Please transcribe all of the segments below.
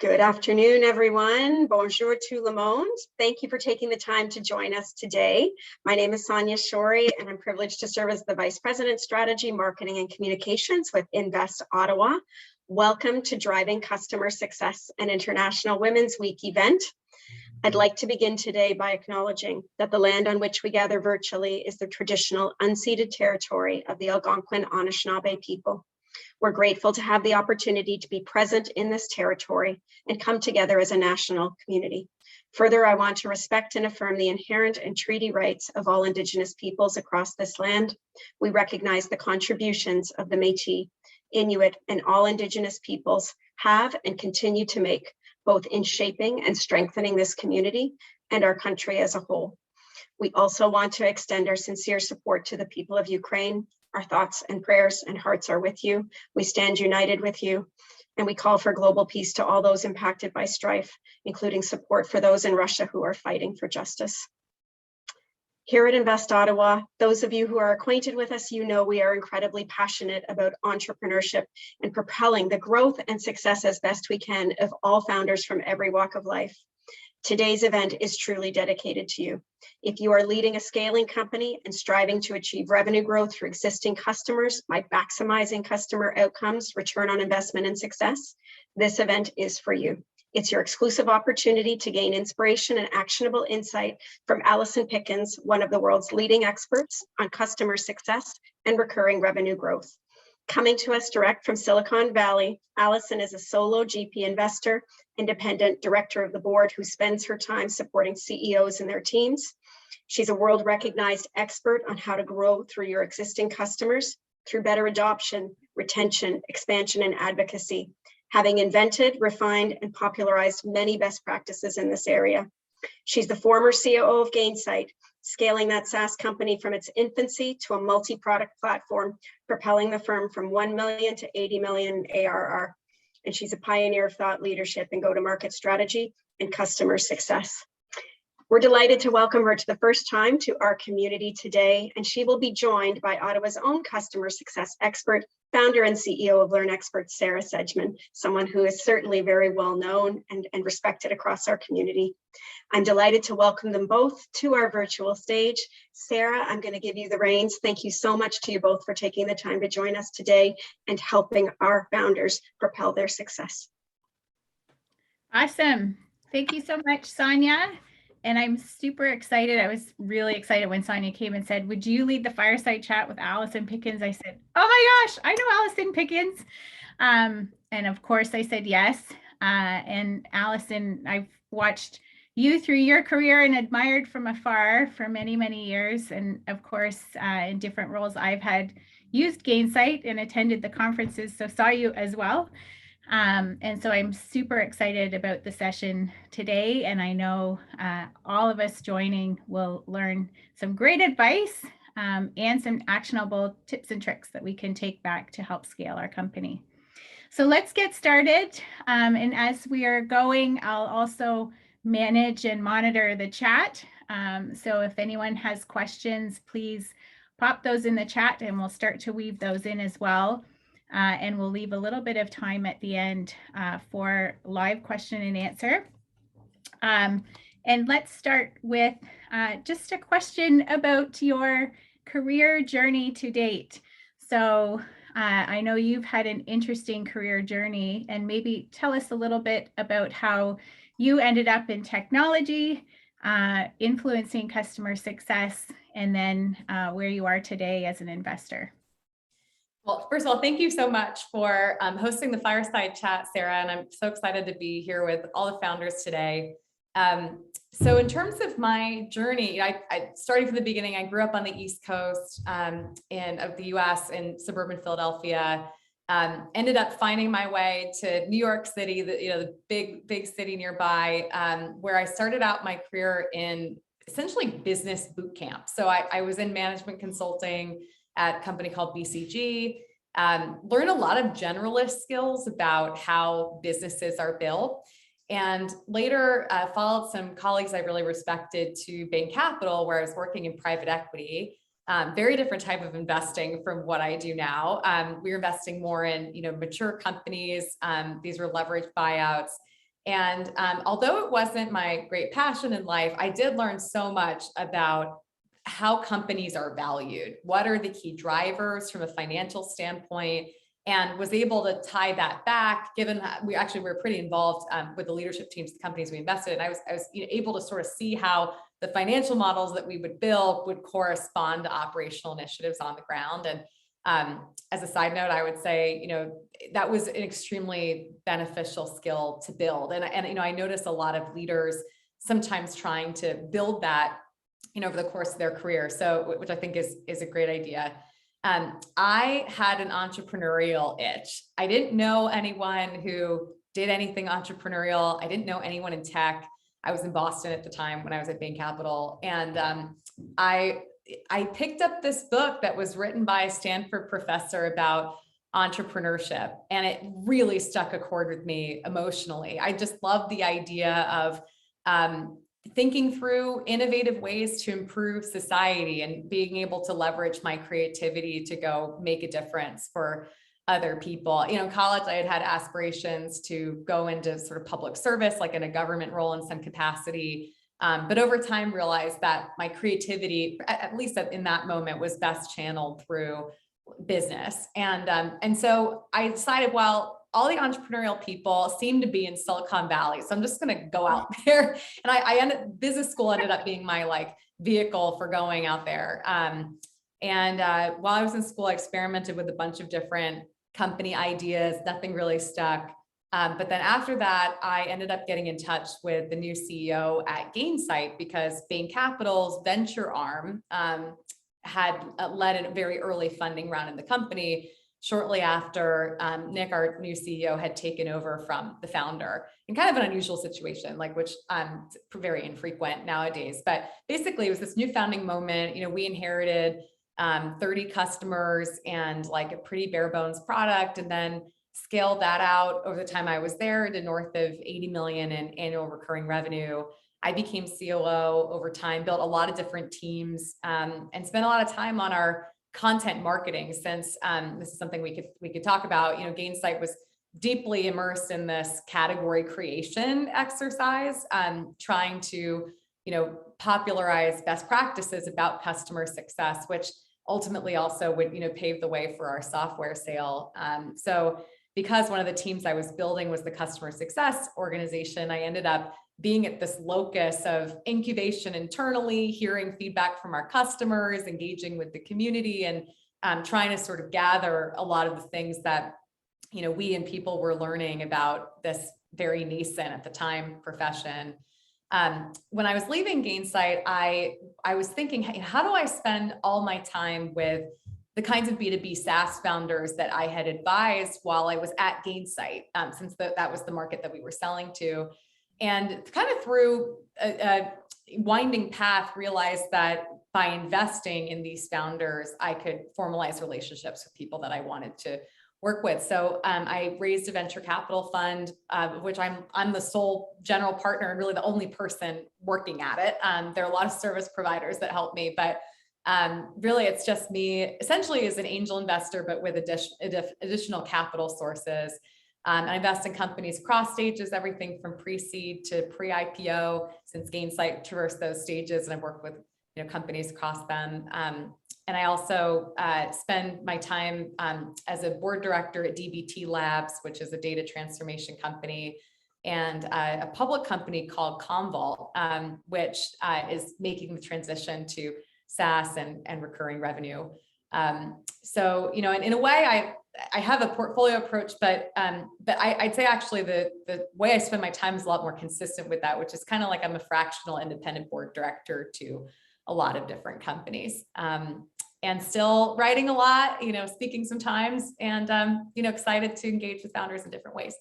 Good afternoon, everyone. Bonjour tout le monde. Thank you for taking the time to join us today. My name is Sonia Shorey, and I'm privileged to serve as the Vice President, Strategy, Marketing, and Communications with Invest Ottawa. Welcome to Driving Customer Success, an International Women's Week event. I'd like to begin today by acknowledging that the land on which we gather virtually is the traditional unceded territory of the Algonquin Anishinaabe people. We're grateful to have the opportunity to be present in this territory and come together as a national community. Further, I want to respect and affirm the inherent and treaty rights of all Indigenous peoples across this land. We recognize the contributions of the Métis, Inuit, and all Indigenous peoples have and continue to make, both in shaping and strengthening this community and our country as a whole. We also want to extend our sincere support to the people of Ukraine. Our thoughts and prayers and hearts are with you. We stand united with you, and we call for global peace to all those impacted by strife, including support for those in Russia who are fighting for justice. Here at Invest Ottawa, those of you who are acquainted with us, you know we are incredibly passionate about entrepreneurship and propelling the growth and success as best we can of all founders from every walk of life. Today's event is truly dedicated to you. If you are leading a scaling company and striving to achieve revenue growth through existing customers by maximizing customer outcomes, return on investment, and success, this event is for you. It's your exclusive opportunity to gain inspiration and actionable insight from Allison Pickens, one of the world's leading experts on customer success and recurring revenue growth. Coming to us direct from Silicon Valley, Allison is a solo GP investor, independent director of the board who spends her time supporting CEOs and their teams. She's a world-recognized expert on how to grow through your existing customers through better adoption, retention, expansion, and advocacy, having invented, refined, and popularized many best practices in this area. She's the former COO of Gainsight, scaling that SaaS company from its infancy to a multi-product platform, propelling the firm from 1 million to 80 million ARR. And she's a pioneer of thought leadership and go-to-market strategy and customer success. We're delighted to welcome her to the first time to our community today, and she will be joined by Ottawa's own customer success expert, founder and CEO of LearnExperts, Sarah Sedgman, someone who is certainly very well known and respected across our community. I'm delighted to welcome them both to our virtual stage. Sarah, I'm going to give you the reins. Thank you so much to you both for taking the time to join us today and helping our founders propel their success. Awesome. Thank you so much, Sonia. And I'm super excited. I was really excited when Sonia came and said, would you lead the fireside chat with Allison Pickens? I said, oh my gosh, I know Allison Pickens. And of course I said yes. And Allison, I've watched you through your career and admired from afar for many, many years. And of course, in different roles, I've had used Gainsight and attended the conferences, so saw you as well. And so I'm super excited about the session today, and I know all of us joining will learn some great advice and some actionable tips and tricks that we can take back to help scale our company. So let's get started. And as we are going, I'll also manage and monitor the chat. So if anyone has questions, please pop those in the chat and we'll start to weave those in as well. And we'll leave a little bit of time at the end for live question and answer. And let's start with just a question about your career journey to date. So I know you've had an interesting career journey, and maybe tell us a little bit about how you ended up in technology, influencing customer success, and then where you are today as an investor. Well, first of all, thank you so much for hosting the fireside chat, Sarah, and I'm so excited to be here with all the founders today. So in terms of my journey, I started from the beginning. I grew up on the East Coast of the US in suburban Philadelphia, ended up finding my way to New York City, the big city nearby, where I started out my career in essentially business boot camp. So I was in management consulting at a company called BCG, learned a lot of generalist skills about how businesses are built, and later followed some colleagues I really respected to Bain Capital, where I was working in private equity. Very different type of investing from what I do now. We were investing more in mature companies. These were leveraged buyouts. And although it wasn't my great passion in life, I did learn so much about how companies are valued. What are the key drivers from a financial standpoint? And was able to tie that back, given that we were pretty involved with the leadership teams, the companies we invested in. I was able to sort of see how the financial models that we would build would correspond to operational initiatives on the ground. And as a side note, I would say, that was an extremely beneficial skill to build. And I noticed a lot of leaders sometimes trying to build that, over the course of their career. So, which I think is a great idea. I had an entrepreneurial itch. I didn't know anyone who did anything entrepreneurial. I didn't know anyone in tech. I was in Boston at the time when I was at Bain Capital. And I picked up this book that was written by a Stanford professor about entrepreneurship. And it really struck a chord with me emotionally. I just loved the idea of thinking through innovative ways to improve society and being able to leverage my creativity to go make a difference for other people. In college, I had aspirations to go into sort of public service, like in a government role in some capacity. But over time realized that my creativity, at least in that moment, was best channeled through business. And so I decided, well, all the entrepreneurial people seem to be in Silicon Valley. So I'm just going to go out there. And business school ended up being my vehicle for going out there. While I was in school, I experimented with a bunch of different company ideas. Nothing really stuck. But then after that, I ended up getting in touch with the new CEO at Gainsight because Bain Capital's venture arm had led a very early funding round in the company shortly after Nick, our new CEO, had taken over from the founder in kind of an unusual situation, which very infrequent nowadays. But basically, it was this new founding moment. We inherited 30 customers and a pretty bare bones product, and then scaled that out over the time I was there to north of 80 million in annual recurring revenue. I became COO over time, built a lot of different teams, and spent a lot of time on our content marketing, since this is something we could talk about. Gainsight was deeply immersed in this category creation exercise, trying to popularize best practices about customer success, which ultimately also would pave the way for our software sale. So because one of the teams I was building was the customer success organization, I ended up being at this locus of incubation internally, hearing feedback from our customers, engaging with the community, and trying to sort of gather a lot of the things that we and people were learning about this very nascent at the time profession. When I was leaving Gainsight, I was thinking, how do I spend all my time with the kinds of B2B SaaS founders that I had advised while I was at Gainsight, since that was the market that we were selling to. And kind of through a winding path, realized that by investing in these founders, I could formalize relationships with people that I wanted to work with. So I raised a venture capital fund, which I'm the sole general partner and really the only person working at it. There are a lot of service providers that help me, but really it's just me essentially as an angel investor, but with additional capital sources. I invest in companies across stages, everything from pre-seed to pre-IPO, since Gainsight traversed those stages, and I've worked with companies across them. And I also spend my time as a board director at DBT Labs, which is a data transformation company, and a public company called Commvault, which is making the transition to SaaS and recurring revenue. So, in a way, I have a portfolio approach, but I'd say actually the way I spend my time is a lot more consistent with that, which is kind of like I'm a fractional independent board director to a lot of different companies, and still writing a lot, speaking sometimes, and excited to engage with founders in different ways.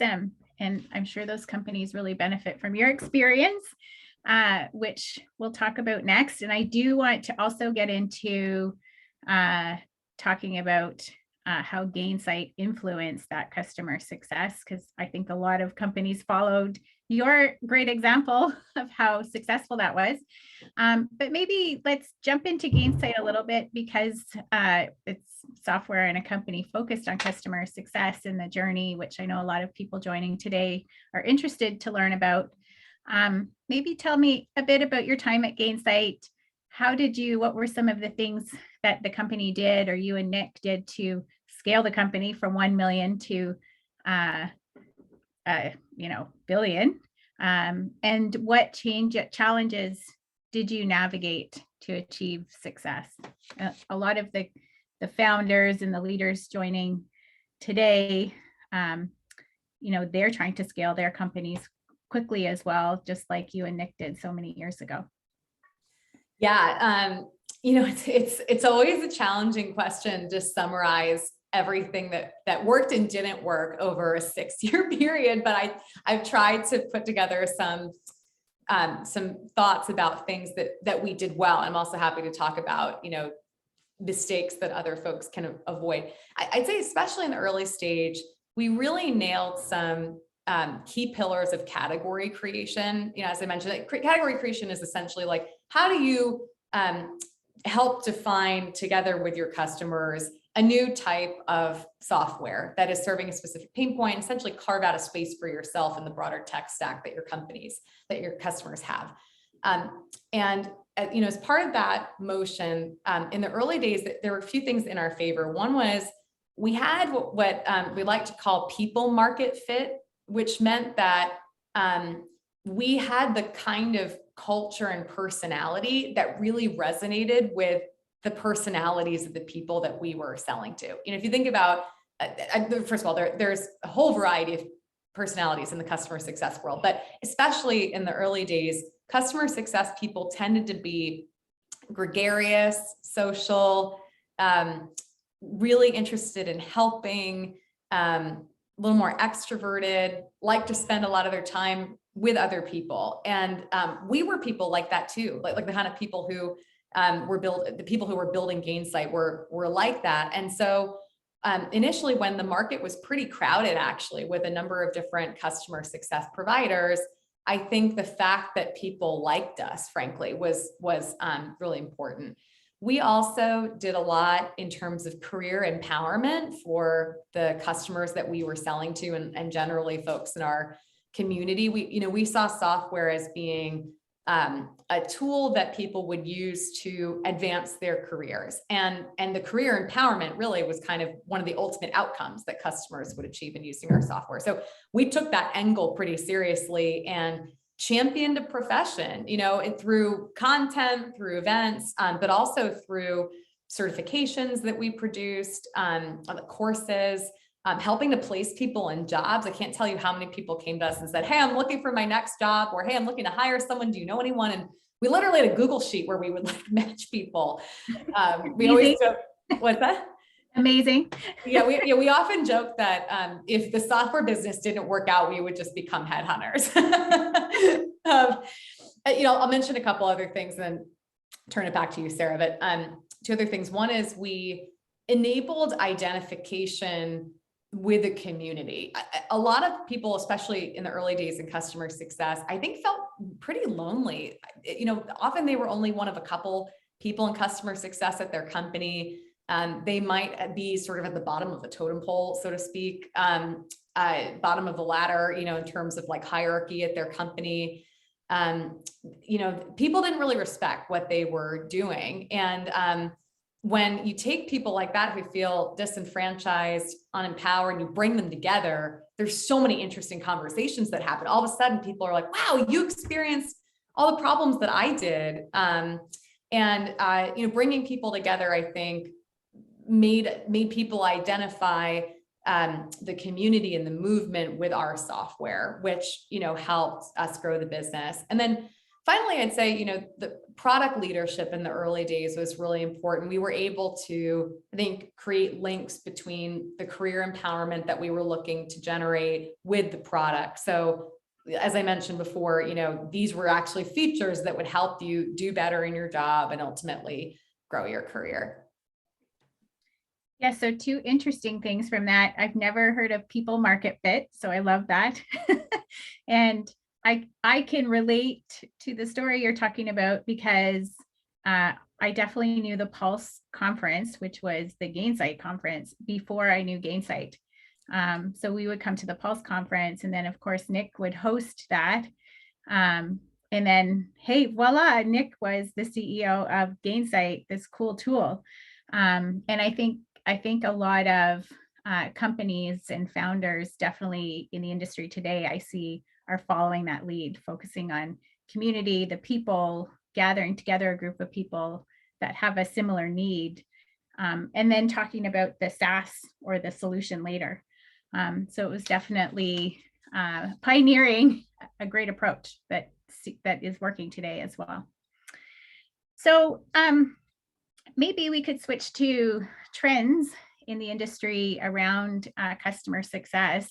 Awesome. And I'm sure those companies really benefit from your experience, which we'll talk about next. And I do want to also get into talking about how Gainsight influenced that customer success, because I think a lot of companies followed you're a great example of how successful that was. But maybe let's jump into Gainsight a little bit, because it's software and a company focused on customer success and the journey, which I know a lot of people joining today are interested to learn about. Maybe tell me a bit about your time at Gainsight. What were some of the things that the company did, or you and Nick did, to scale the company from 1 million to billion, and what challenges did you navigate to achieve success? A lot of the founders and the leaders joining today, they're trying to scale their companies quickly as well, just like you and Nick did so many years ago. Yeah, it's always a challenging question to summarize everything that worked and didn't work over a 6-year period, but I've tried to put together some thoughts about things that we did well. I'm also happy to talk about, mistakes that other folks can avoid. I'd say, especially in the early stage, we really nailed some key pillars of category creation. As I mentioned, category creation is essentially like, how do you help define together with your customers a new type of software that is serving a specific pain point, essentially carve out a space for yourself in the broader tech stack that your customers have. As part of that motion, in the early days, there were a few things in our favor. One was we had what we like to call people market fit, which meant that we had the kind of culture and personality that really resonated with the personalities of the people that we were selling to. If you think about, first of all, there's a whole variety of personalities in the customer success world, but especially in the early days, customer success people tended to be gregarious, social, really interested in helping, a little more extroverted, like to spend a lot of their time with other people. And we were people like that too, like the kind of people who the people who were building Gainsight were like that. And so initially, when the market was pretty crowded, actually, with a number of different customer success providers, I think the fact that people liked us, frankly, was really important. We also did a lot in terms of career empowerment for the customers that we were selling to, and generally folks in our community. We saw software as being a tool that people would use to advance their careers. And the career empowerment really was kind of one of the ultimate outcomes that customers would achieve in using our software. So we took that angle pretty seriously and championed a profession, through content, through events, but also through certifications that we produced, courses, helping to place people in jobs. I can't tell you how many people came to us and said, "Hey, I'm looking for my next job," or "Hey, I'm looking to hire someone. Do you know anyone?" And we literally had a Google sheet where we would match people. We always joke, what's that? Amazing. Yeah, we often joke that if the software business didn't work out, we would just become headhunters. I'll mention a couple other things and then turn it back to you, Sarah. But 2 other things. One is we enabled identification with the community. A lot of people, especially in the early days in customer success, I think felt pretty lonely. Often they were only one of a couple people in customer success at their company. They might be sort of at the bottom of the totem pole, so to speak, bottom of the ladder, in terms of like hierarchy at their company. People didn't really respect what they were doing. And when you take people like that who feel disenfranchised, unempowered, and you bring them together, there's so many interesting conversations that happen. All of a sudden, people are like, "Wow, you experienced all the problems that I did." Bringing people together, I think, made people identify the community and the movement with our software, which helped us grow the business. And then finally, I'd say, the product leadership in the early days was really important. We were able to, I think, create links between the career empowerment that we were looking to generate with the product. So as I mentioned before, these were actually features that would help you do better in your job and ultimately grow your career. Yeah, so 2 interesting things from that. I've never heard of people market fit, so I love that. And I can relate to the story you're talking about because I definitely knew the Pulse conference, which was the Gainsight conference, before I knew Gainsight. So we would come to the Pulse conference, and then of course Nick would host that. And then, hey, voila, Nick was the CEO of Gainsight, this cool tool. And I think a lot of companies and founders, definitely in the industry today, I see are following that lead, focusing on community, the people, gathering together a group of people that have a similar need, and then talking about the SaaS or the solution later. So it was definitely pioneering a great approach that is working today as well. So maybe we could switch to trends in the industry around customer success.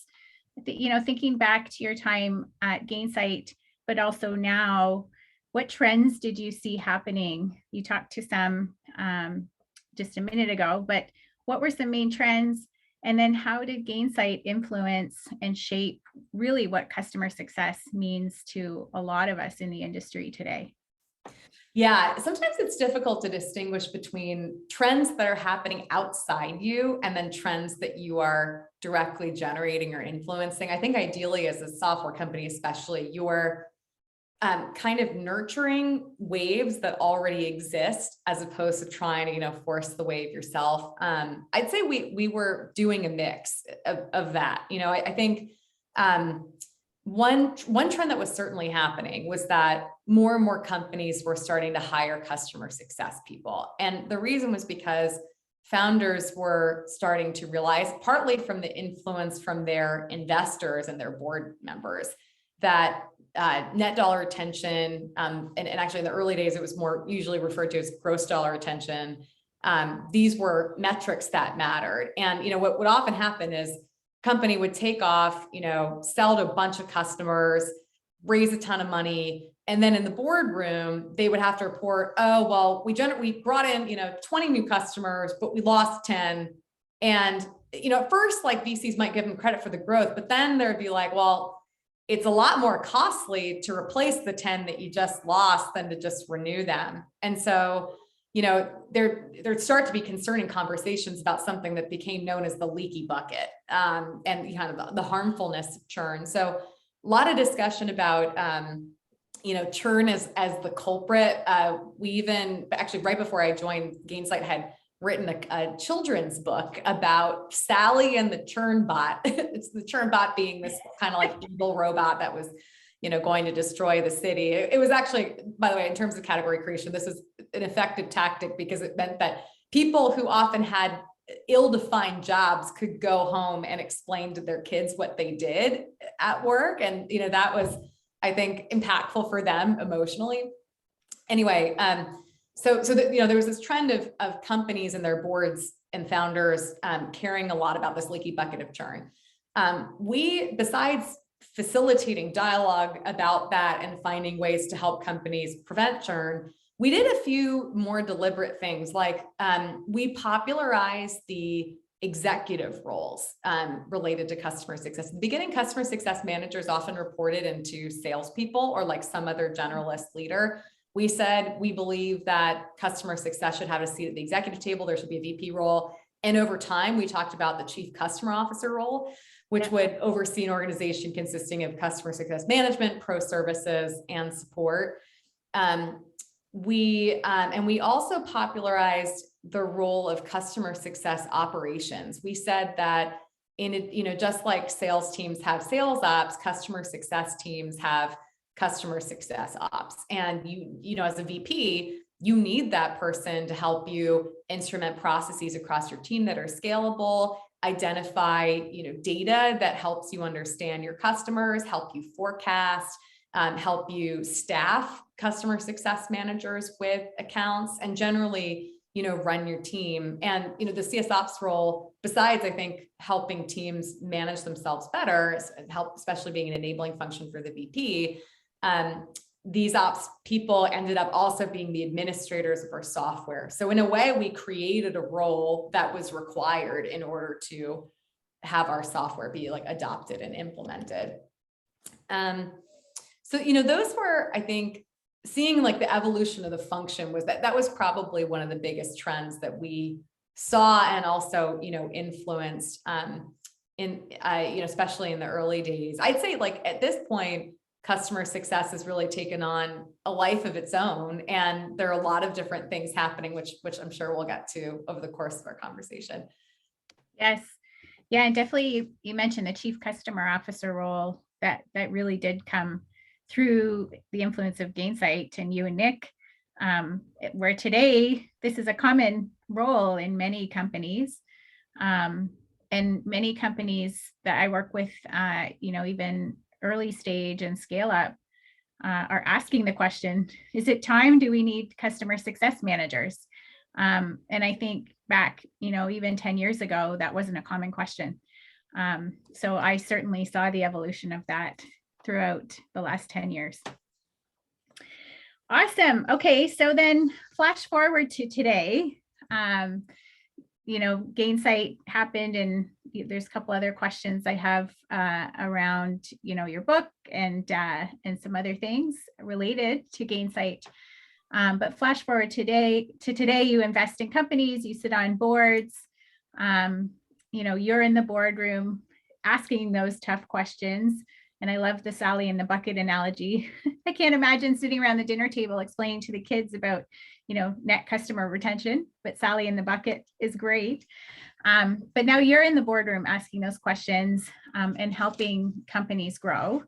Thinking back to your time at Gainsight, but also now, what trends did you see happening? You talked to some just a minute ago, but what were some main trends? And then how did Gainsight influence and shape really what customer success means to a lot of us in the industry today? Yeah, sometimes it's difficult to distinguish between trends that are happening outside you and then trends that you are directly generating or influencing. I think ideally as a software company, especially, you're kind of nurturing waves that already exist as opposed to trying to, force the wave yourself. I'd say we were doing a mix of that. I think one trend that was certainly happening was that more and more companies were starting to hire customer success people. And the reason was because founders were starting to realize, partly from the influence from their investors and their board members, that net dollar retention, and actually in the early days, it was more usually referred to as gross dollar retention. These were metrics that mattered. And, what would often happen is company would take off, sell to a bunch of customers, raise a ton of money. And then in the boardroom, they would have to report, oh, well, we brought in, 20 new customers, but we lost 10. And, at first, like VCs might give them credit for the growth, but then there'd be like, well, it's a lot more costly to replace the 10 that you just lost than to just renew them. And so, there'd start to be concerning conversations about something that became known as the leaky bucket, and kind of the harmfulness of churn. So a lot of discussion about, churn as the culprit. We even, actually right before I joined Gainsight, had written a children's book about Sally and the churn bot. It's the churn bot being this kind of like evil robot that was, going to destroy the city. It was actually, by the way, in terms of category creation, this is an effective tactic because it meant that people who often had ill-defined jobs could go home and explain to their kids what they did at work. And, that was, I think, impactful for them emotionally. Anyway, so there was this trend of companies and their boards and founders caring a lot about this leaky bucket of churn. We, besides facilitating dialogue about that and finding ways to help companies prevent churn, we did a few more deliberate things, like we popularized the executive roles related to customer success. In the beginning, customer success managers often reported into salespeople or like some other generalist leader. We said we believe that customer success should have a seat at the executive table. There should be a VP role. And over time, we talked about the chief customer officer role, which would oversee an organization consisting of customer success management, pro services, and support. We also popularized the role of customer success operations. We said that just like sales teams have sales ops, customer success teams have customer success ops. And as a VP, you need that person to help you instrument processes across your team that are scalable, identify, data that helps you understand your customers, help you forecast, help you staff customer success managers with accounts, and generally, run your team. And, the CS ops role, besides, I think, helping teams manage themselves better, help, especially being an enabling function for the VP, these ops people ended up also being the administrators of our software. So in a way, we created a role that was required in order to have our software be like adopted and implemented. So, those were, I think, seeing like the evolution of the function that was probably one of the biggest trends that we saw and also, influenced especially in the early days. I'd say like at this point, customer success has really taken on a life of its own. And there are a lot of different things happening, which I'm sure we'll get to over the course of our conversation. Yes. Yeah. And definitely you mentioned the chief customer officer role that really did come through the influence of Gainsight and you and Nick, where today this is a common role in many companies. And many companies that I work with, even early stage and scale up, are asking the question, is it time? Do we need customer success managers? And I think back, even 10 years ago, that wasn't a common question. So I certainly saw the evolution of that throughout the last 10 years. Awesome. Okay, so then flash forward to today. Gainsight happened, and there's a couple other questions I have around, your book and some other things related to Gainsight. But flash forward today, you invest in companies, you sit on boards, you're in the boardroom asking those tough questions. And I love the Sally in the bucket analogy. I can't imagine sitting around the dinner table explaining to the kids about, net customer retention, but Sally in the bucket is great. But now you're in the boardroom asking those questions and helping companies grow.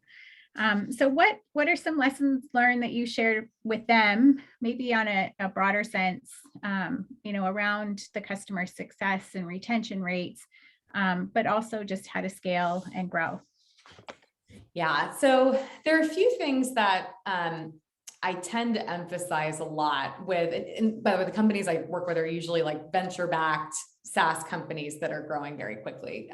So what are some lessons learned that you shared with them, maybe on a broader sense, around the customer success and retention rates, but also just how to scale and grow? Yeah, so there are a few things that I tend to emphasize a lot with, and by the way, the companies I work with are usually like venture-backed SaaS companies that are growing very quickly.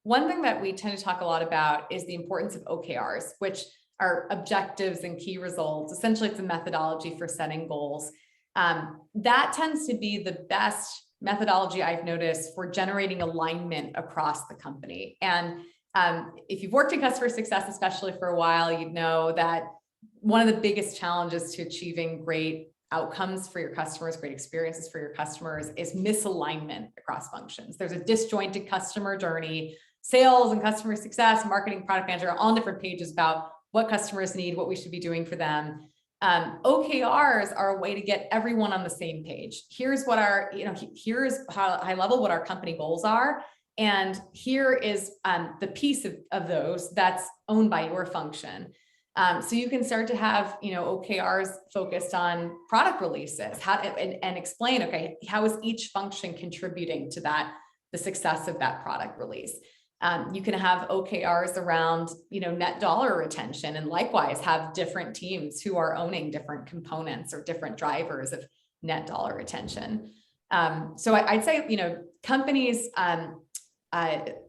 One thing that we tend to talk a lot about is the importance of OKRs, which are objectives and key results. Essentially, it's a methodology for setting goals. That tends to be the best methodology I've noticed for generating alignment across the company. And if you've worked in customer success, especially for a while, you'd know that one of the biggest challenges to achieving great outcomes for your customers, great experiences for your customers, is misalignment across functions. There's a disjointed customer journey. Sales and customer success, marketing, product manager, all on different pages about what customers need, what we should be doing for them. OKRs are a way to get everyone on the same page. Here's what our, here's how high level what our company goals are. And here is the piece of those that's owned by your function. So you can start to have, OKRs focused on product releases, and explain, okay, how is each function contributing to the success of that product release? You can have OKRs around, net dollar retention, and likewise have different teams who are owning different components or different drivers of net dollar retention. So I'd say, companies,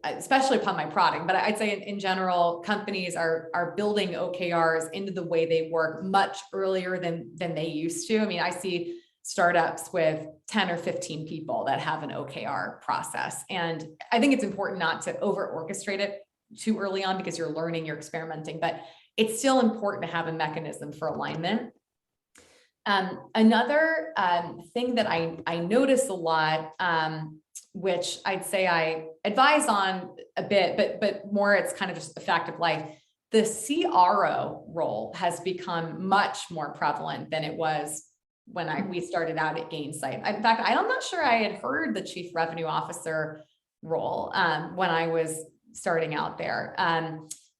especially upon my product, but I'd say in general, companies are building OKRs into the way they work much earlier than they used to. I mean, I see startups with 10 or 15 people that have an OKR process. And I think it's important not to over orchestrate it too early on, because you're learning, you're experimenting, but it's still important to have a mechanism for alignment. Another thing that I notice a lot, which I'd say I advise on a bit, but more it's kind of just a fact of life. The CRO role has become much more prevalent than it was when we started out at Gainsight. In fact, I'm not sure I had heard the chief revenue officer role when I was starting out there.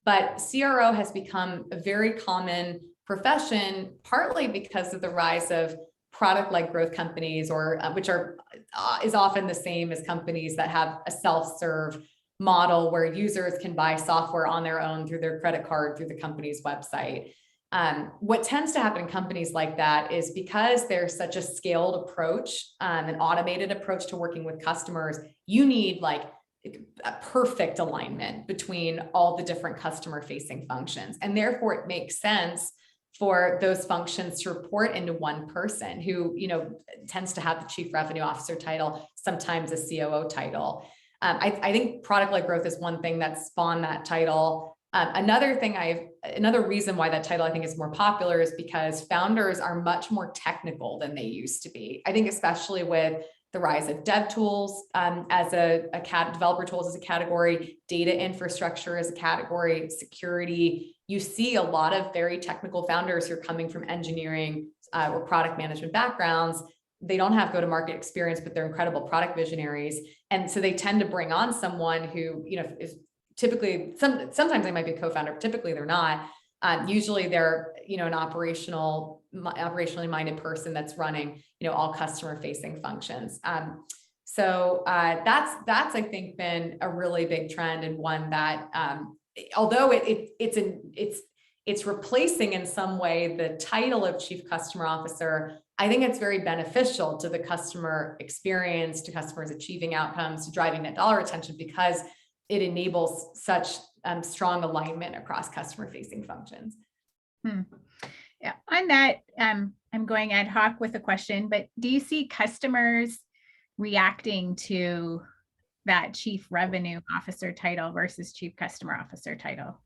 But CRO has become a very common profession, partly because of the rise of product-led growth companies, or which is often the same as companies that have a self-serve model where users can buy software on their own through their credit card, through the company's website. What tends to happen in companies like that is, because there's such a scaled approach, an automated approach to working with customers, you need like a perfect alignment between all the different customer-facing functions. And therefore, it makes sense for those functions to report into one person who, tends to have the chief revenue officer title, sometimes a COO title. I think product-led growth is one thing that spawned that title. Another thing I've another reason why that title I think is more popular is because founders are much more technical than they used to be. I think especially with the rise of dev tools as developer tools as a category, data infrastructure as a category, security. You see a lot of very technical founders who are coming from engineering or product management backgrounds. They don't have go-to-market experience, but they're incredible product visionaries. And so they tend to bring on someone who, is typically, sometimes they might be a co-founder, but typically they're not. Usually they're, an operationally minded person that's running, all customer facing functions. So that's I think been a really big trend, and one that, although it's replacing in some way the title of Chief Customer Officer, I think it's very beneficial to the customer experience, to customers achieving outcomes, to driving net dollar retention, because it enables such strong alignment across customer-facing functions. Yeah, on that, I'm going ad hoc with a question, but do you see customers reacting to that Chief Revenue Officer title versus Chief Customer Officer title?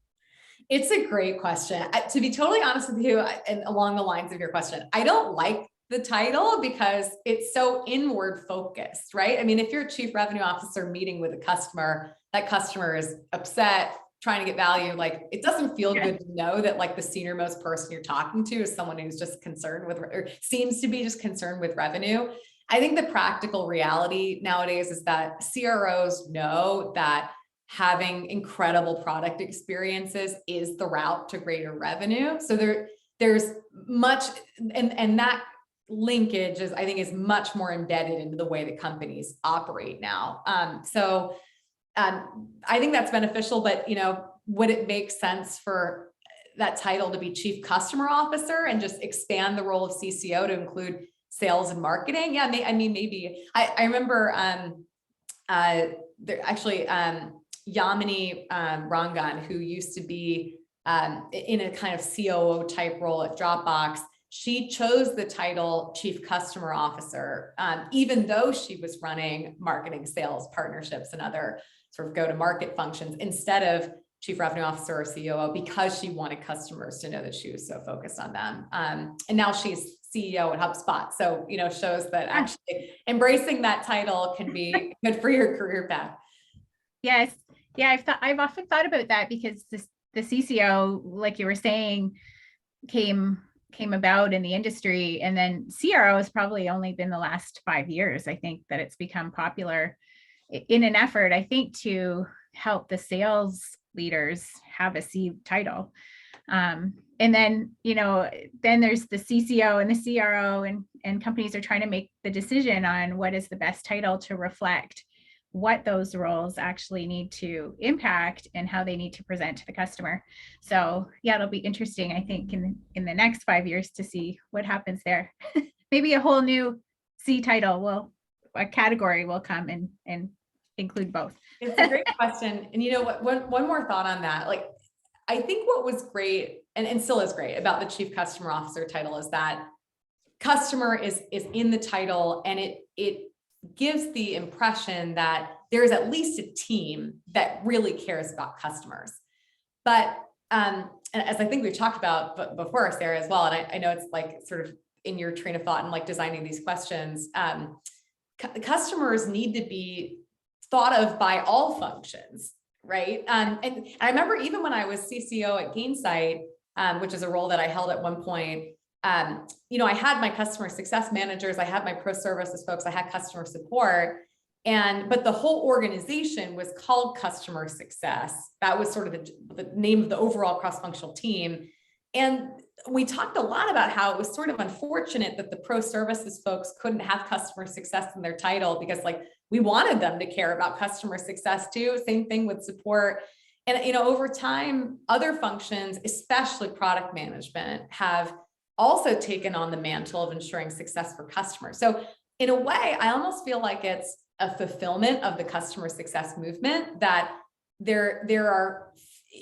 It's a great question. To be totally honest with you, and along the lines of your question, I don't like the title because it's so inward focused, right? I mean, if you're a Chief Revenue Officer meeting with a customer, that customer is upset, trying to get value. Like, it doesn't feel good to know that like the senior most person you're talking to is someone who's just concerned with, or seems to be just concerned with revenue. I think the practical reality nowadays is that CROs know that having incredible product experiences is the route to greater revenue. So there's much, and that linkage is, I think, is much more embedded into the way that companies operate now. I think that's beneficial, but would it make sense for that title to be Chief Customer Officer and just expand the role of CCO to include sales and marketing? Yeah, maybe. I remember Yamini Rangan, who used to be in a kind of COO type role at Dropbox. She chose the title Chief Customer Officer, even though she was running marketing, sales, partnerships, and other sort of go-to-market functions instead of Chief Revenue Officer or COO, because she wanted customers to know that she was so focused on them. And now she's CEO at HubSpot. So, shows that actually embracing that title can be good for your career path. Yes. Yeah. I've often thought about that, because the CCO, like you were saying, came about in the industry, and then CRO has probably only been the last 5 years, I think, that it's become popular in an effort, I think, to help the sales leaders have a C title. And then, then there's the CCO and the CRO, and companies are trying to make the decision on what is the best title to reflect what those roles actually need to impact and how they need to present to the customer. So yeah, it'll be interesting, I think, in the next 5 years to see what happens there. Maybe a whole new C title a category will come and include both. It's a great question. And one more thought on that. Like, I think what was great and still is great about the Chief Customer Officer title is that customer is in the title, and it gives the impression that there's at least a team that really cares about customers. But and as I think we've talked about before, Sarah, as well, and I know it's like sort of in your train of thought and like designing these questions, customers need to be thought of by all functions, right? And I remember even when I was CCO at Gainsight, which is a role that I held at one point, I had my customer success managers, I had my pro services folks, I had customer support, but the whole organization was called customer success. That was sort of the name of the overall cross-functional team. And we talked a lot about how it was sort of unfortunate that the pro services folks couldn't have customer success in their title, because we wanted them to care about customer success too. Same thing with support. And, over time, other functions, especially product management, have also taken on the mantle of ensuring success for customers. So in a way, I almost feel like it's a fulfillment of the customer success movement, that there are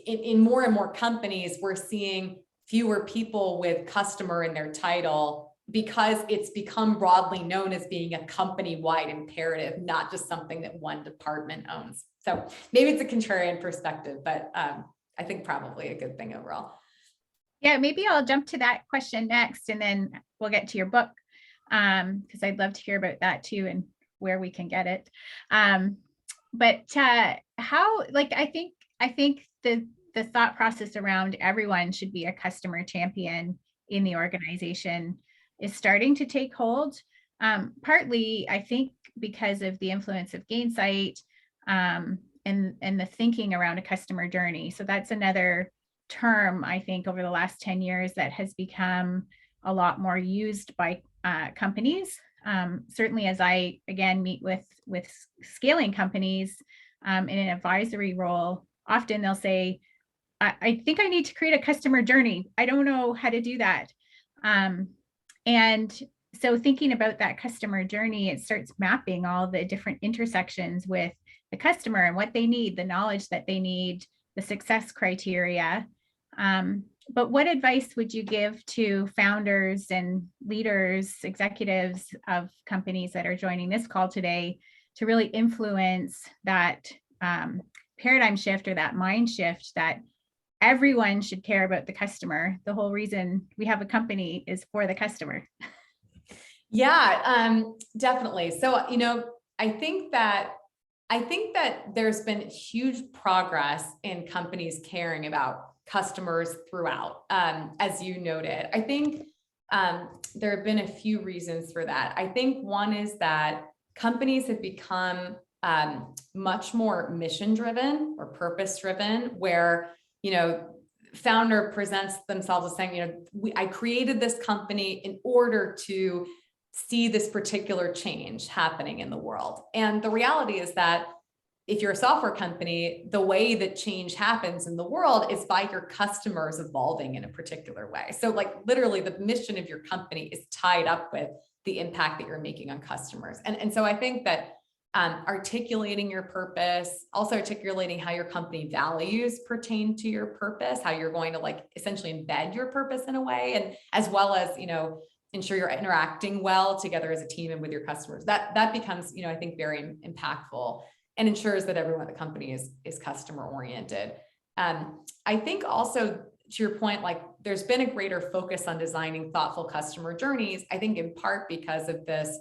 in more and more companies, we're seeing fewer people with customer in their title, because it's become broadly known as being a company-wide imperative, not just something that one department owns. So maybe it's a contrarian perspective, but I think probably a good thing overall. Yeah, maybe I'll jump to that question next, and then we'll get to your book, because I'd love to hear about that too and where we can get it. But how, like, I think the thought process around everyone should be a customer champion in the organization is starting to take hold. Partly, I think, because of the influence of Gainsight, and the thinking around a customer journey. So that's another term, I think, over the last 10 years that has become a lot more used by companies. Certainly, as I, again, meet with scaling companies in an advisory role, often they'll say, I think I need to create a customer journey. I don't know how to do that. And so thinking about that customer journey, it starts mapping all the different intersections with the customer and what they need, the knowledge that they need, the success criteria. But what advice would you give to founders and leaders, executives of companies that are joining this call today to really influence that paradigm shift or that mind shift that everyone should care about the customer? The whole reason we have a company is for the customer. Yeah, definitely. So, I think that there's been huge progress in companies caring about customers throughout, as you noted. I think there have been a few reasons for that. I think one is that companies have become much more mission-driven or purpose-driven, where, founder presents themselves as saying, I created this company in order to see this particular change happening in the world. And the reality is that if you're a software company, the way that change happens in the world is by your customers evolving in a particular way. So, like, literally the mission of your company is tied up with the impact that you're making on customers. And so I think that articulating your purpose, also articulating how your company values pertain to your purpose, how you're going to, like, essentially embed your purpose in a way, and as well as, ensure you're interacting well together as a team and with your customers. That becomes, I think, very impactful and ensures that everyone at the company is customer oriented. I think also, to your point, like, there's been a greater focus on designing thoughtful customer journeys, I think in part because of this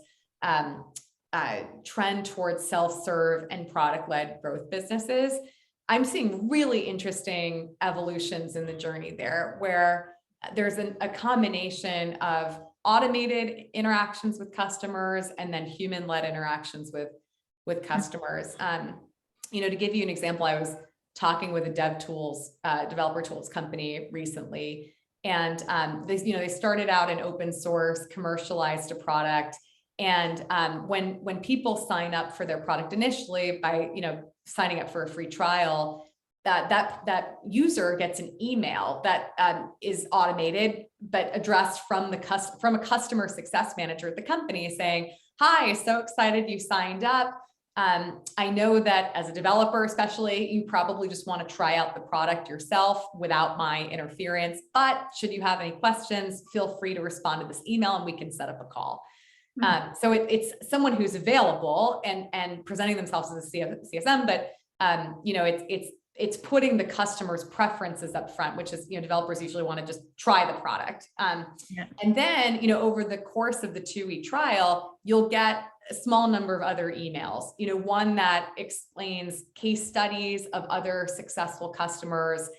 trend towards self-serve and product-led growth businesses. I'm seeing really interesting evolutions in the journey there, where there's a combination of automated interactions with customers and then human-led interactions with customers. To give you an example, I was talking with a developer tools company recently, and they started out in open source, commercialized a product. And when people sign up for their product initially by signing up for a free trial, that user gets an email that is automated but addressed from a customer success manager at the company saying, "Hi, so excited you signed up. I know that as a developer, especially, you probably just want to try out the product yourself without my interference. But should you have any questions, feel free to respond to this email and we can set up a call." So it's someone who's available and presenting themselves as a CSM, but it's putting the customer's preferences up front, which is, developers usually want to just try the product. And then, over the course of the 2-week trial, you'll get a small number of other emails, one that explains case studies of other successful customers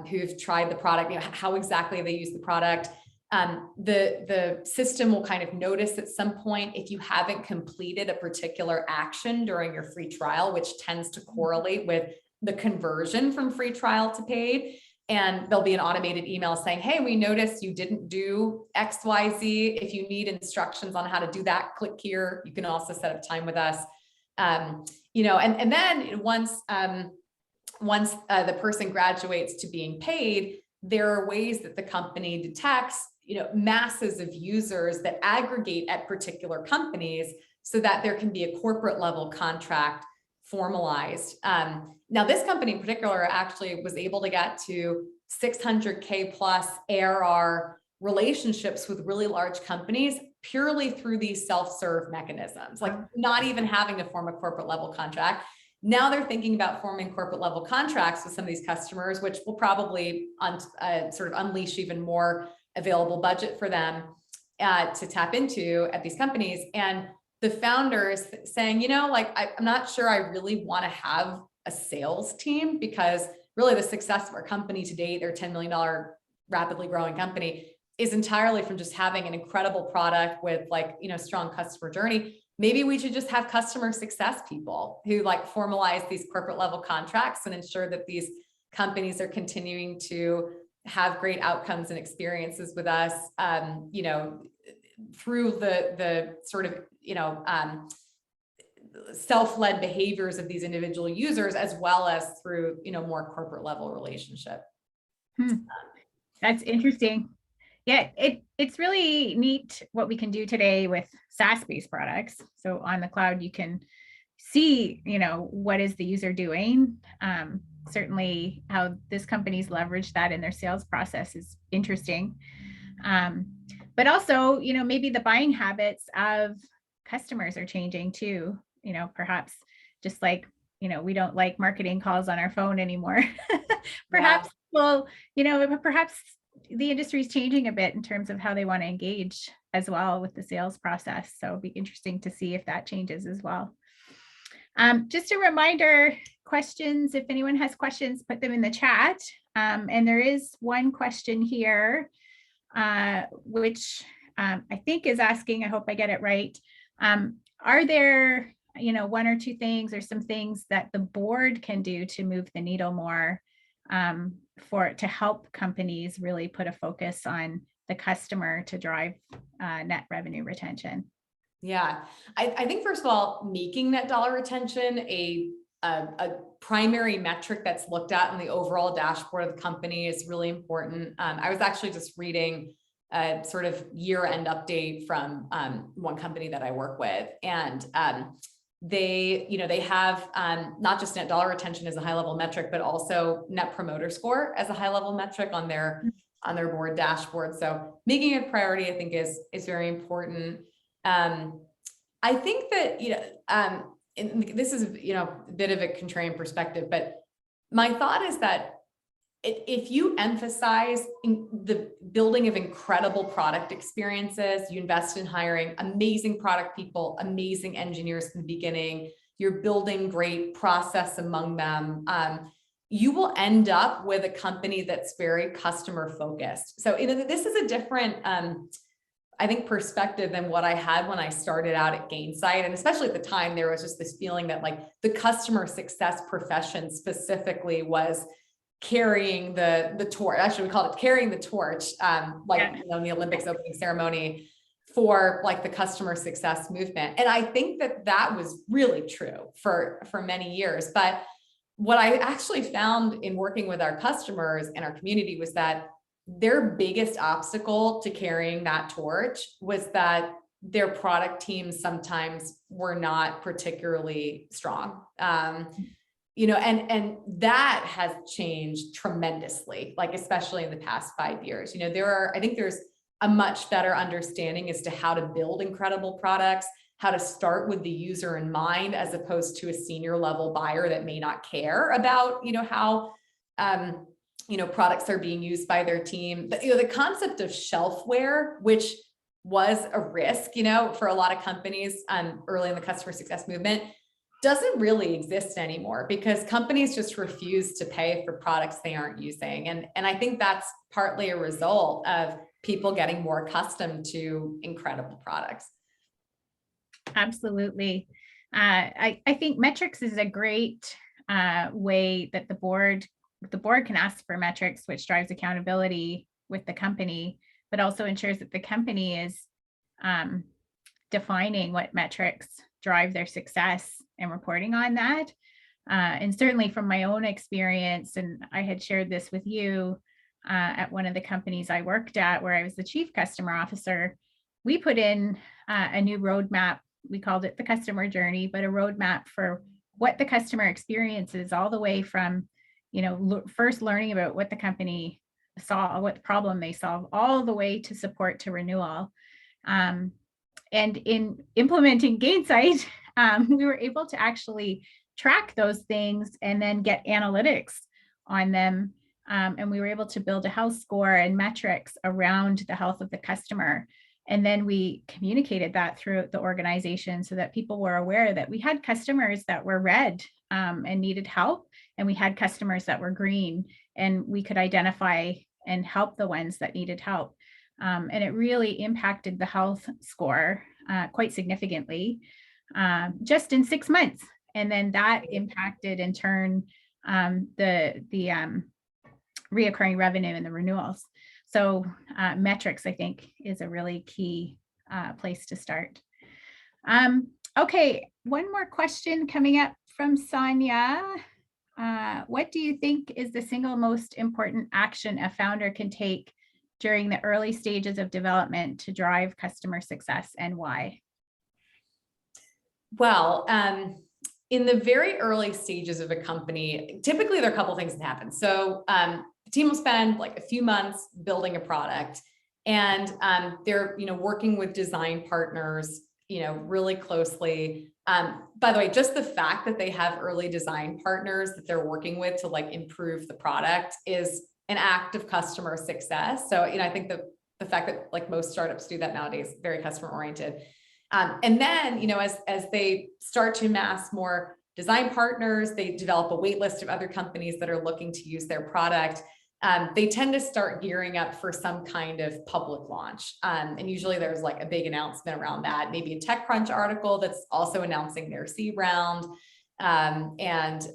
who've tried the product, how exactly they use the product. The system will kind of notice at some point if you haven't completed a particular action during your free trial, which tends to correlate with the conversion from free trial to paid. And there'll be an automated email saying, "Hey, we noticed you didn't do XYZ. If you need instructions on how to do that, click here. You can also set up time with us." And then once the person graduates to being paid, there are ways that the company detects, masses of users that aggregate at particular companies so that there can be a corporate level contract formalized. Now, this company in particular actually was able to get to 600K plus ARR relationships with really large companies purely through these self-serve mechanisms, like not even having to form a corporate level contract, Now they're thinking about forming corporate level contracts with some of these customers, which will probably sort of unleash even more available budget for them to tap into at these companies. And the founders saying, you know, like, I'm not sure I really want to have a sales team, because really the success of our company to date, their $10 million rapidly growing company, is entirely from just having an incredible product with, like, you know, strong customer journey. Maybe we should just have customer success people who like formalize these corporate level contracts and ensure that these companies are continuing to have great outcomes and experiences with us, you know, through the sort of, you know, self-led behaviors of these individual users, as well as through, you know, more corporate level relationship. That's interesting. Yeah, it's really neat what we can do today with SaaS-based products. So on the cloud, you can see, you know, what is the user doing. Certainly how this company's leveraged that in their sales process is interesting. But also, you know, maybe the buying habits of customers are changing too. You know, perhaps just like, you know, we don't like marketing calls on our phone anymore. Perhaps, well, you know, perhaps the industry is changing a bit in terms of how they want to engage as well with the sales process. So it'll be interesting to see if that changes as well. Just a reminder, questions, if anyone has questions, put them in the chat. And there is one question here, which I think is asking, I hope I get it right. Are there, you know, one or two things or some things that the board can do to move the needle more to help companies really put a focus on the customer to drive net revenue retention? Yeah, I think first of all, making net dollar retention a primary metric that's looked at in the overall dashboard of the company is really important. I was actually just reading a sort of year-end update from one company that I work with, and they, you know, they have not just net dollar retention as a high level metric, but also net promoter score as a high level metric on their board dashboard. So making it a priority, I think, is very important. I think that, you know, and this is, you know, a bit of a contrarian perspective, but my thought is that if you emphasize the building of incredible product experiences, you invest in hiring amazing product people, amazing engineers from the beginning, you're building great process among them, you will end up with a company that's very customer focused. So, you know, this is a different, I think, perspective than what I had when I started out at Gainsight. And especially at the time, there was just this feeling that like the customer success profession specifically was carrying the torch. Actually, we called it carrying the torch, you know, in the Olympics opening ceremony for like the customer success movement. And I think that that was really true for many years. But what I actually found in working with our customers and our community was that their biggest obstacle to carrying that torch was that their product teams sometimes were not particularly strong. You know, and that has changed tremendously, like, especially in the past 5 years. You know, I think there's a much better understanding as to how to build incredible products, how to start with the user in mind, as opposed to a senior level buyer that may not care about, you know, how, you know, products are being used by their team. But, you know, the concept of shelfware, which was a risk, you know, for a lot of companies early in the customer success movement, doesn't really exist anymore because companies just refuse to pay for products they aren't using. And I think that's partly a result of people getting more accustomed to incredible products. Absolutely. I think metrics is a great way that the board can ask for metrics, which drives accountability with the company, but also ensures that the company is defining what metrics drive their success and reporting on that. And certainly from my own experience, and I had shared this with you at one of the companies I worked at where I was the chief customer officer, we put in a new roadmap. We called it the customer journey, but a roadmap for what the customer experience is, all the way from, you know, first learning about what the company saw, what problem they solve, all the way to support to renewal. And in implementing Gainsight, we were able to actually track those things and then get analytics on them. And we were able to build a health score and metrics around the health of the customer. And then we communicated that throughout the organization so that people were aware that we had customers that were red and needed help, and we had customers that were green, and we could identify and help the ones that needed help. And it really impacted the health score quite significantly just in 6 months. And then that impacted in turn the reoccurring revenue and the renewals. So metrics, I think, is a really key place to start. Okay, one more question coming up from Sonia. What do you think is the single most important action a founder can take during the early stages of development to drive customer success, and why? Well, in the very early stages of a company, typically there are a couple of things that happen. So the team will spend like a few months building a product, and they're working with design partners really closely. By the way, just the fact that they have early design partners that they're working with to like improve the product is an act of customer success. So I think the fact that like most startups do that nowadays, very customer oriented. And then, as they start to amass more design partners, they develop a wait list of other companies that are looking to use their product. They tend to start gearing up for some kind of public launch. And usually there's like a big announcement around that, maybe a TechCrunch article that's also announcing their seed round. There's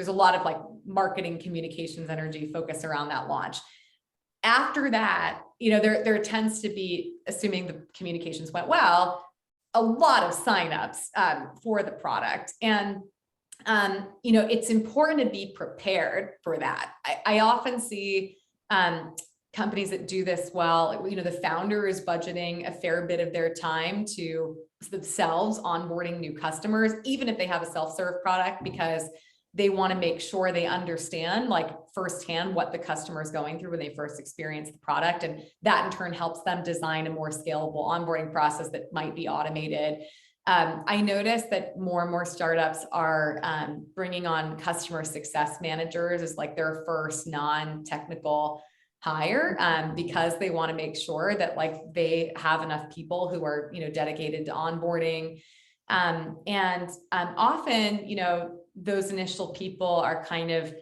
a lot of like marketing communications energy focused around that launch. After that, there tends to be, assuming the communications went well, a lot of signups for the product. And it's important to be prepared for that. I often see companies that do this well. The founder is budgeting a fair bit of their time to themselves onboarding new customers, even if they have a self-serve product, because they want to make sure they understand like firsthand what the customer is going through when they first experience the product. And that in turn helps them design a more scalable onboarding process that might be automated. I noticed that more and more startups are bringing on customer success managers as like their first non-technical hire because they want to make sure that like they have enough people who are, dedicated to onboarding. Often, those initial people are kind of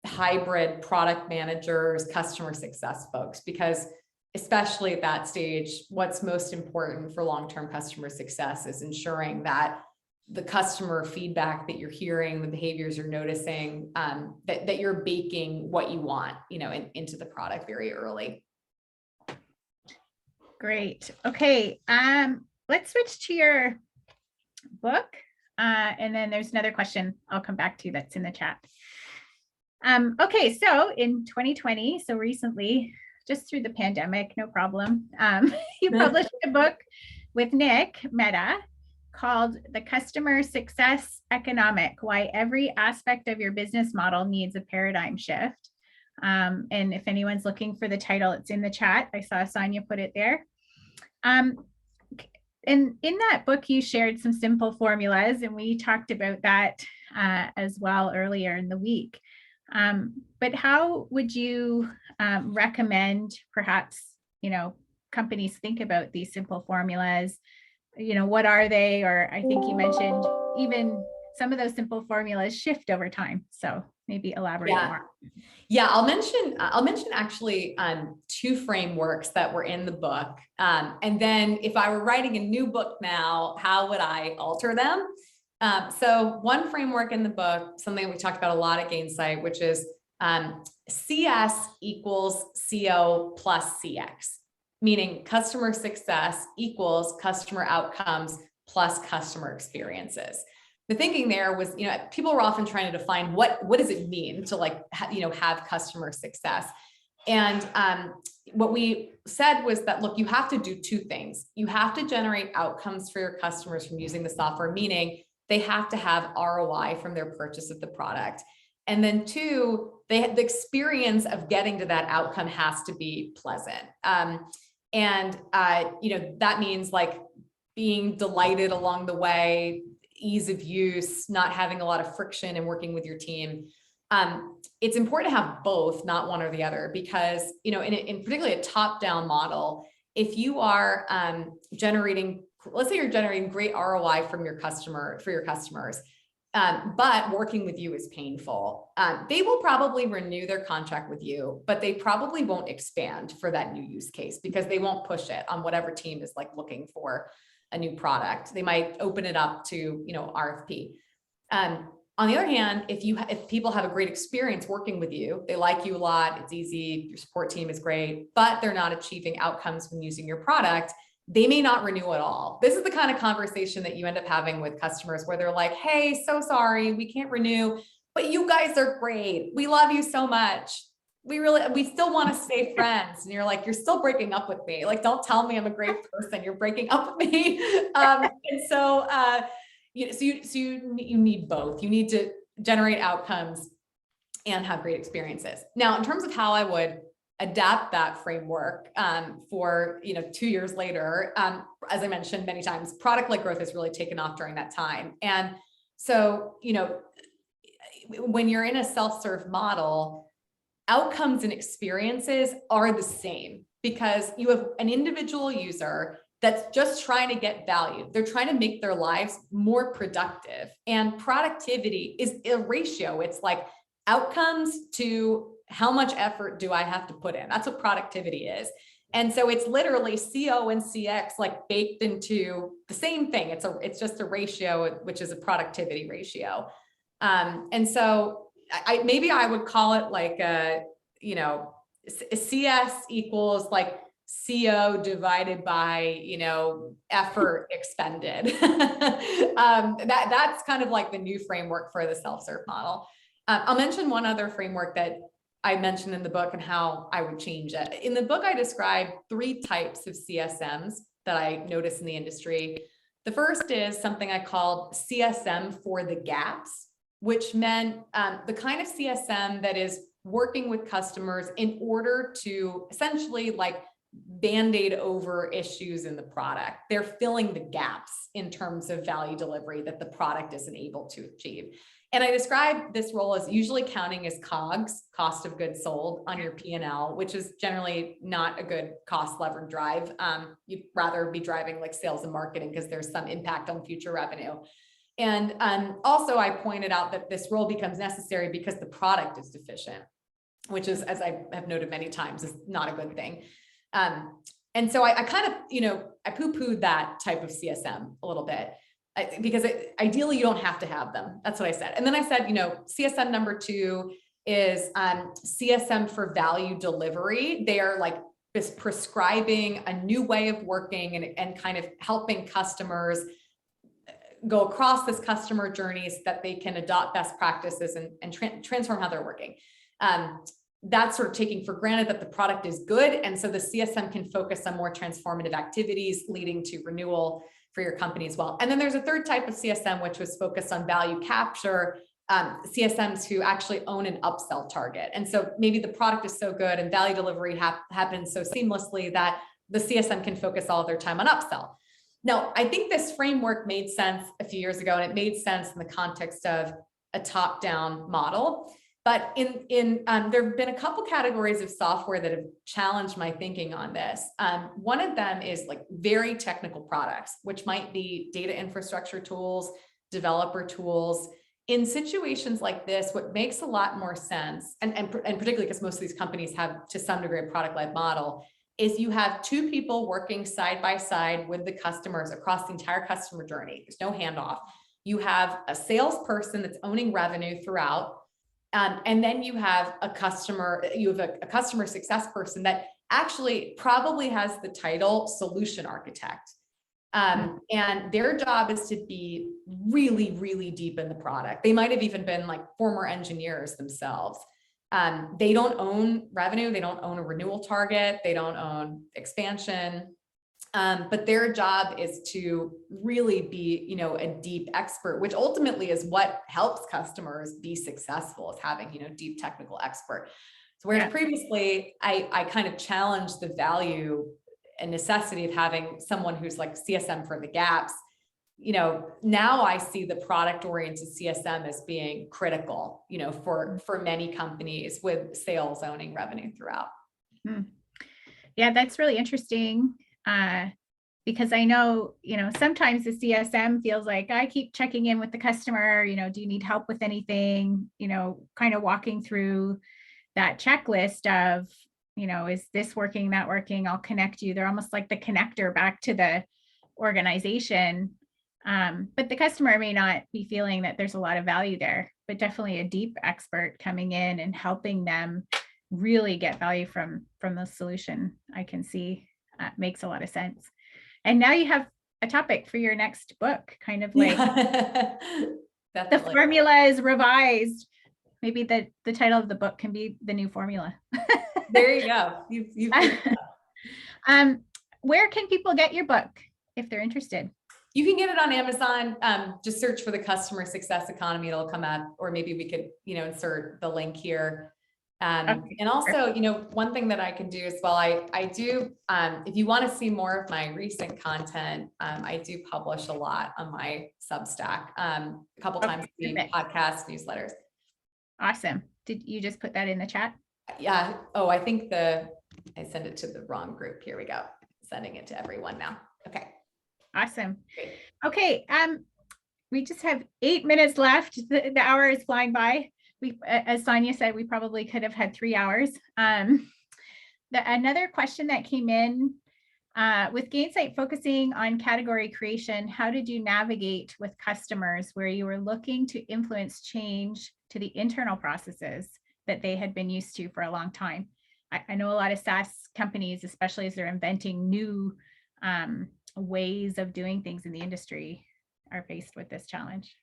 hybrid product managers, customer success folks, because especially at that stage, what's most important for long-term customer success is ensuring that the customer feedback that you're hearing, the behaviors you're noticing, that you're baking what you want, into the product very early. Great. Okay. Let's switch to your book. And then there's another question I'll come back to that's in the chat. Okay, so in 2020, so recently, just through the pandemic, no problem, you published a book with Nick Mehta called The Customer Success Economic: Why Every Aspect of Your Business Model Needs a Paradigm Shift. And if anyone's looking for the title, it's in the chat. I saw Sonia put it there. And in that book, you shared some simple formulas, and we talked about that as well earlier in the week. But how would you recommend perhaps, companies think about these simple formulas? What are they? Or I think you mentioned even some of those simple formulas shift over time. So maybe elaborate more. Yeah, I'll mention actually two frameworks that were in the book. And then if I were writing a new book now, how would I alter them? So one framework in the book, something we talked about a lot at Gainsight, which is CS equals CO plus CX, meaning customer success equals customer outcomes plus customer experiences. The thinking there was, people were often trying to define what does it mean to have customer success. And what we said was that, look, you have to do two things. You have to generate outcomes for your customers from using the software, meaning they have to have ROI from their purchase of the product. And then two, the experience of getting to that outcome has to be pleasant. That means like being delighted along the way, ease of use, not having a lot of friction in working with your team. It's important to have both, not one or the other, because, you know, in particularly a top-down model, if you are let's say you're generating great ROI for your customers, but working with you is painful, they will probably renew their contract with you, but they probably won't expand for that new use case because they won't push it on whatever team is like looking for a new product. They might open it up to, you know, RFP. On the other hand, if people have a great experience working with you, they like you a lot, it's easy, your support team is great, but they're not achieving outcomes when using your product, they may not renew at all. This is the kind of conversation that you end up having with customers where they're like, hey, so sorry, we can't renew, but you guys are great. We love you so much. We still want to stay friends. And you're like, you're still breaking up with me. Like, don't tell me I'm a great person. You're breaking up with me. You need both. You need to generate outcomes and have great experiences. Now, in terms of how I would adapt that framework for, you know, 2 years later, as I mentioned many times, product-led growth has really taken off during that time. And so, you know, when you're in a self-serve model, outcomes and experiences are the same because you have an individual user that's just trying to get value. They're trying to make their lives more productive, and productivity is a ratio. It's like outcomes to how much effort do I have to put in? That's what productivity is. And so it's literally CO and CX like baked into the same thing. It's just a ratio, which is a productivity ratio. And so maybe I would call it like you know, CS equals like CO divided by, you know, effort expended. That's kind of like the new framework for the self-serve model. I'll mention one other framework that I mentioned in the book and how I would change it. In the book, I describe 3 types of CSMs that I notice in the industry. The first is something I called CSM for the gaps, which meant the kind of CSM that is working with customers in order to essentially like Band-Aid over issues in the product. They're filling the gaps in terms of value delivery that the product isn't able to achieve. And I describe this role as usually counting as COGS, cost of goods sold, on your P&L, which is generally not a good cost lever drive. You'd rather be driving like sales and marketing because there's some impact on future revenue. And also I pointed out that this role becomes necessary because the product is deficient, which is, as I have noted many times, is not a good thing. And so I kind of, you know, I poo-pooed that type of CSM a little bit because ideally you don't have to have them. That's what I said. And then I said, you know, CSM number 2 is CSM for value delivery. They are like prescribing a new way of working and kind of helping customers go across this customer journey so that they can adopt best practices and transform how they're working. That's sort of taking for granted that the product is good. And so the CSM can focus on more transformative activities leading to renewal for your company as well. And then there's a third type of CSM, which was focused on value capture, CSMs who actually own an upsell target. And so maybe the product is so good and value delivery happens so seamlessly that the CSM can focus all of their time on upsell. Now, I think this framework made sense a few years ago, and it made sense in the context of a top-down model. But there have been a couple categories of software that have challenged my thinking on this. One of them is like very technical products, which might be data infrastructure tools, developer tools. In situations like this, what makes a lot more sense, and particularly because most of these companies have to some degree a product-led model, is you have 2 people working side by side with the customers across the entire customer journey. There's no handoff. You have a salesperson that's owning revenue throughout. And then you have a customer success person that actually probably has the title solution architect. And their job is to be really, really deep in the product. They might have even been like former engineers themselves. They don't own revenue. They don't own a renewal target. They don't own expansion. But their job is to really be, you know, a deep expert, which ultimately is what helps customers be successful, is having, you know, deep technical expert. So whereas previously I kind of challenged the value and necessity of having someone who's like CSM for the gaps, now I see the product-oriented CSM as being critical, for many companies with sales owning revenue throughout. Yeah, that's really interesting. Because I know, sometimes the CSM feels like I keep checking in with the customer, do you need help with anything, kind of walking through that checklist of, is this working, that working, I'll connect you. They're almost like the connector back to the organization. But the customer may not be feeling that there's a lot of value there, but definitely a deep expert coming in and helping them really get value from the solution. I can see makes a lot of sense. And now you have a topic for your next book, kind of like the formula is revised. Maybe the title of the book can be The New Formula. There you go. Where can people get your book if they're interested? You can get it on Amazon. Just search for the customer success economy. It'll come up, or maybe we could, insert the link here. Okay. And also, one thing that I can do as well, I do, if you want to see more of my recent content, I do publish a lot on my Substack, a couple times a week, podcasts, newsletters. Awesome. Did you just put that in the chat? Yeah. Oh, I think I sent it to the wrong group. Here we go. Sending it to everyone now. Okay. Awesome. Great. Okay. We just have 8 minutes left. The hour is flying by. As Sonia said, we probably could have had 3 hours. Another question that came in, with Gainsight focusing on category creation, how did you navigate with customers where you were looking to influence change to the internal processes that they had been used to for a long time? I know a lot of SaaS companies, especially as they're inventing new ways of doing things in the industry, are faced with this challenge.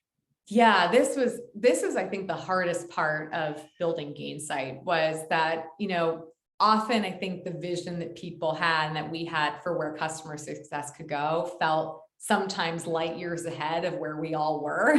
Yeah, this was, I think, the hardest part of building Gainsight was that, often I think the vision that people had and that we had for where customer success could go felt sometimes light years ahead of where we all were,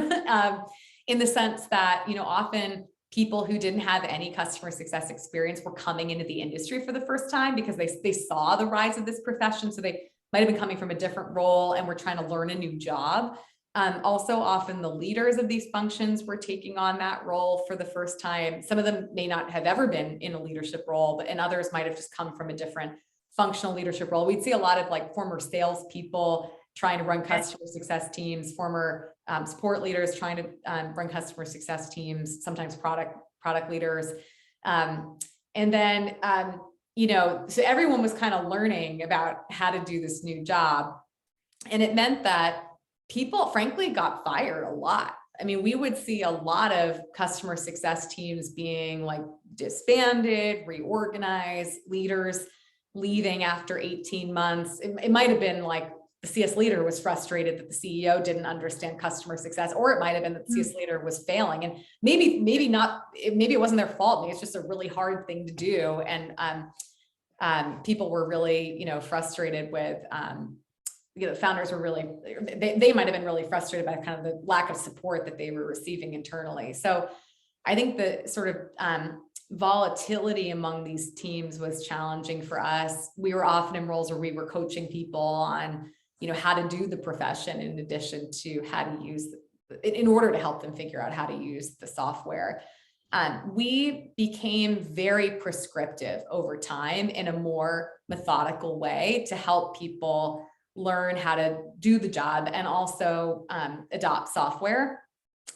in the sense that, often people who didn't have any customer success experience were coming into the industry for the first time because they saw the rise of this profession. So they might have been coming from a different role and were trying to learn a new job. Also, often the leaders of these functions were taking on that role for the first time. Some of them may not have ever been in a leadership role, and others might have just come from a different functional leadership role. We'd see a lot of former salespeople trying to run customer success teams, former support leaders trying to run customer success teams, sometimes product leaders. And then, so everyone was kind of learning about how to do this new job. And it meant that people, frankly, got fired a lot. I mean, we would see a lot of customer success teams being disbanded, reorganized, leaders leaving after 18 months. It might have been the CS leader was frustrated that the CEO didn't understand customer success, or it might have been that the CS leader was failing. And maybe it wasn't their fault. Maybe it's just a really hard thing to do. And people were really, frustrated with, founders were really, they might have been really frustrated by kind of the lack of support that they were receiving internally. So I think the sort of volatility among these teams was challenging for us. We were often in roles where we were coaching people on, how to do the profession in addition to how to use, in order to help them figure out how to use the software. We became very prescriptive over time in a more methodical way to help people learn how to do the job and also adopt software.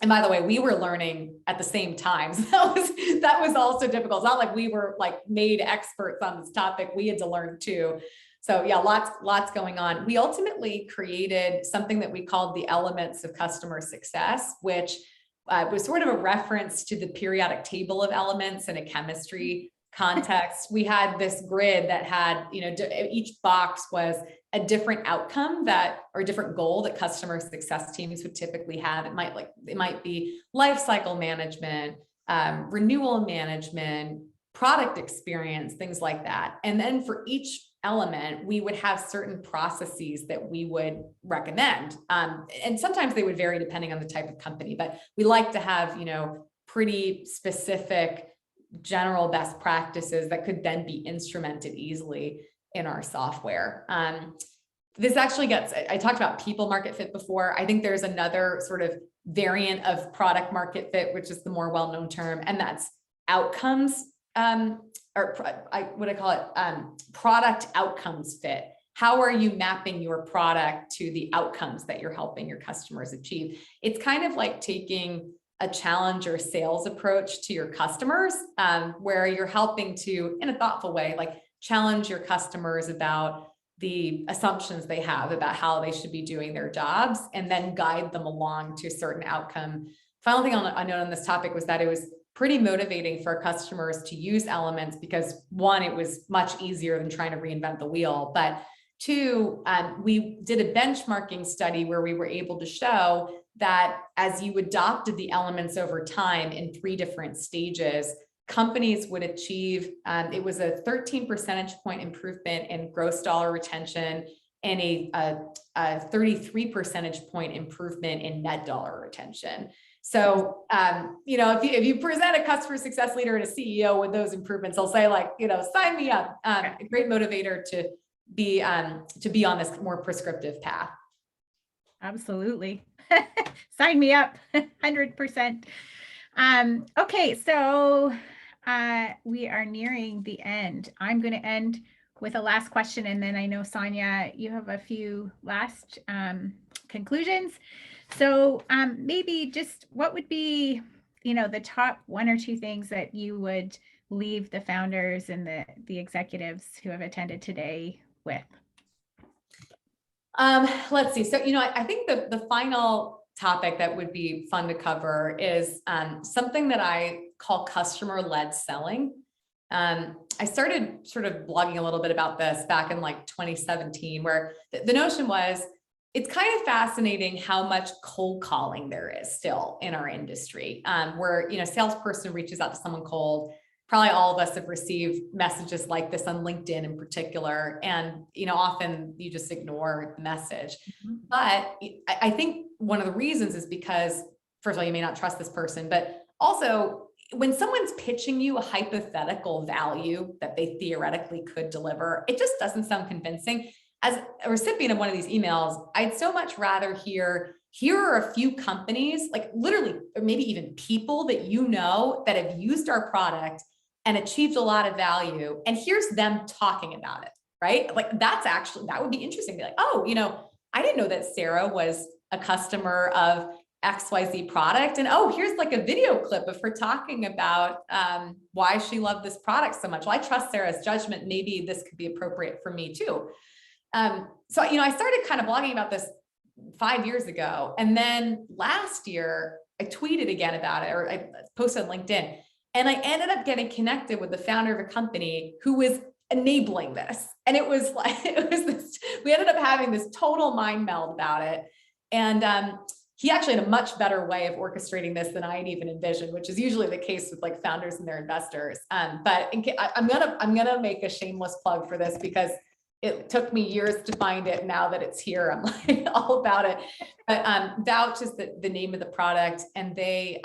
And by the way, we were learning at the same time. So that was also difficult. It's not like we were made experts on this topic. We had to learn too. So yeah, lots going on. We ultimately created something that we called the elements of customer success, which was sort of a reference to the periodic table of elements in a chemistry context. We had this grid that had, each box was a different outcome or a different goal that customer success teams would typically have. It might be life cycle management, renewal management, product experience, things like that. And then for each element, we would have certain processes that we would recommend. And sometimes they would vary depending on the type of company, but we like to have, pretty specific general best practices that could then be instrumented easily in our software. this actually gets, I talked about people market fit before. I think there's another sort of variant of product market fit, which is the more well-known term, and that's outcomes, product outcomes fit. How are you mapping your product to the outcomes that you're helping your customers achieve? It's kind of like taking a challenger sales approach to your customers, where you're helping to, in a thoughtful way, like challenge your customers about the assumptions they have about how they should be doing their jobs, and then guide them along to a certain outcome. Final thing I note on this topic was that it was pretty motivating for customers to use Elements because, one, it was much easier than trying to reinvent the wheel, but two, we did a benchmarking study where we were able to show that as you adopted the Elements over time in 3 different stages, companies would achieve, it was a 13 percentage point improvement in gross dollar retention and a 33 percentage point improvement in net dollar retention. So, if you present a customer success leader and a CEO with those improvements, they'll say like, sign me up. A great motivator to be on this more prescriptive path. Absolutely. Sign me up, 100%. Okay, so we are nearing the end. I'm going to end with a last question, and then I know, Sonia, you have a few last conclusions. So maybe just what would be, the top 1 or 2 things that you would leave the founders and the executives who have attended today with? Let's see. So, I think the final topic that would be fun to cover is something that I call customer-led selling. I started sort of blogging a little bit about this back in like 2017, where the notion was, it's kind of fascinating how much cold calling there is still in our industry, where, salesperson reaches out to someone cold. Probably all of us have received messages like this on LinkedIn in particular. And, often you just ignore the message. Mm-hmm. But I think one of the reasons is because, first of all, you may not trust this person, but also when someone's pitching you a hypothetical value that they theoretically could deliver, it just doesn't sound convincing. As a recipient of one of these emails, I'd so much rather hear, here are a few companies, like literally, or maybe even people that that have used our product and achieved a lot of value. And here's them talking about it, right? Like that would be interesting. Be like, oh, I didn't know that Sarah was a customer of XYZ product. And oh, here's like a video clip of her talking about why she loved this product so much. Well, I trust Sarah's judgment. Maybe this could be appropriate for me too. So, I started kind of blogging about this 5 years ago. And then last year I tweeted again about it, or I posted on LinkedIn, and I ended up getting connected with the founder of a company who was enabling this. And it was like, we ended up having this total mind meld about it. And, he actually had a much better way of orchestrating this than I had even envisioned, which is usually the case with like founders and their investors. But I'm gonna make a shameless plug for this because it took me years to find it. Now that it's here, I'm like all about it. But Vouch is the name of the product, and they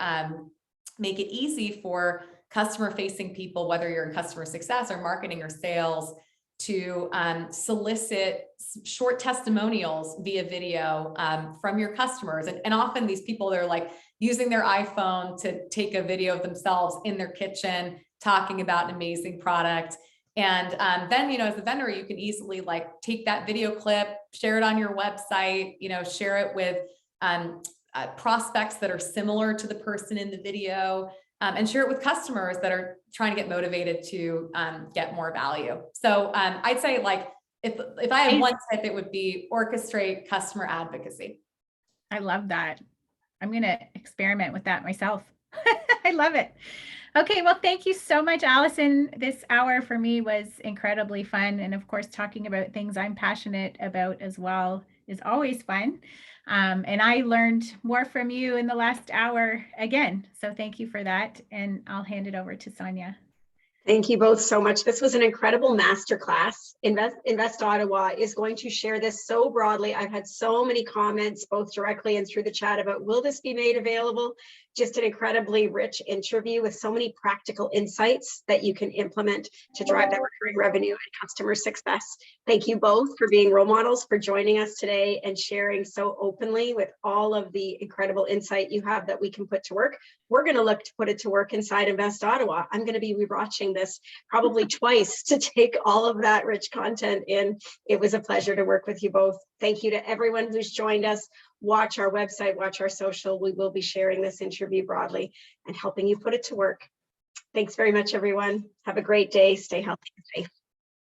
make it easy for customer-facing people, whether you're in customer success or marketing or sales, to solicit short testimonials via video from your customers. And often these people, they're like using their iPhone to take a video of themselves in their kitchen, talking about an amazing product. And then, as a vendor, you can easily like take that video clip, share it on your website, share it with prospects that are similar to the person in the video, and share it with customers that are trying to get motivated to get more value. So I'd say like, if I had one tip, it would be orchestrate customer advocacy. I love that. I'm going to experiment with that myself. I love it. Okay, well, thank you so much, Allison. This hour for me was incredibly fun. And of course, talking about things I'm passionate about as well is always fun. And I learned more from you in the last hour again. So thank you for that. And I'll hand it over to Sonia. Thank you both so much. This was an incredible masterclass. Invest Ottawa is going to share this so broadly. I've had so many comments, both directly and through the chat, about will this be made available? Just an incredibly rich interview with so many practical insights that you can implement to drive that recurring revenue and customer success. Thank you both for being role models, for joining us today and sharing so openly with all of the incredible insight you have that we can put to work. We're going to look to put it to work inside Invest Ottawa. I'm going to be rewatching this probably twice to take all of that rich content in. It was a pleasure to work with you both. Thank you to everyone who's joined us. Watch our website, watch our social. We will be sharing this interview broadly and helping you put it to work. Thanks very much, everyone. Have a great day. Stay healthy and safe.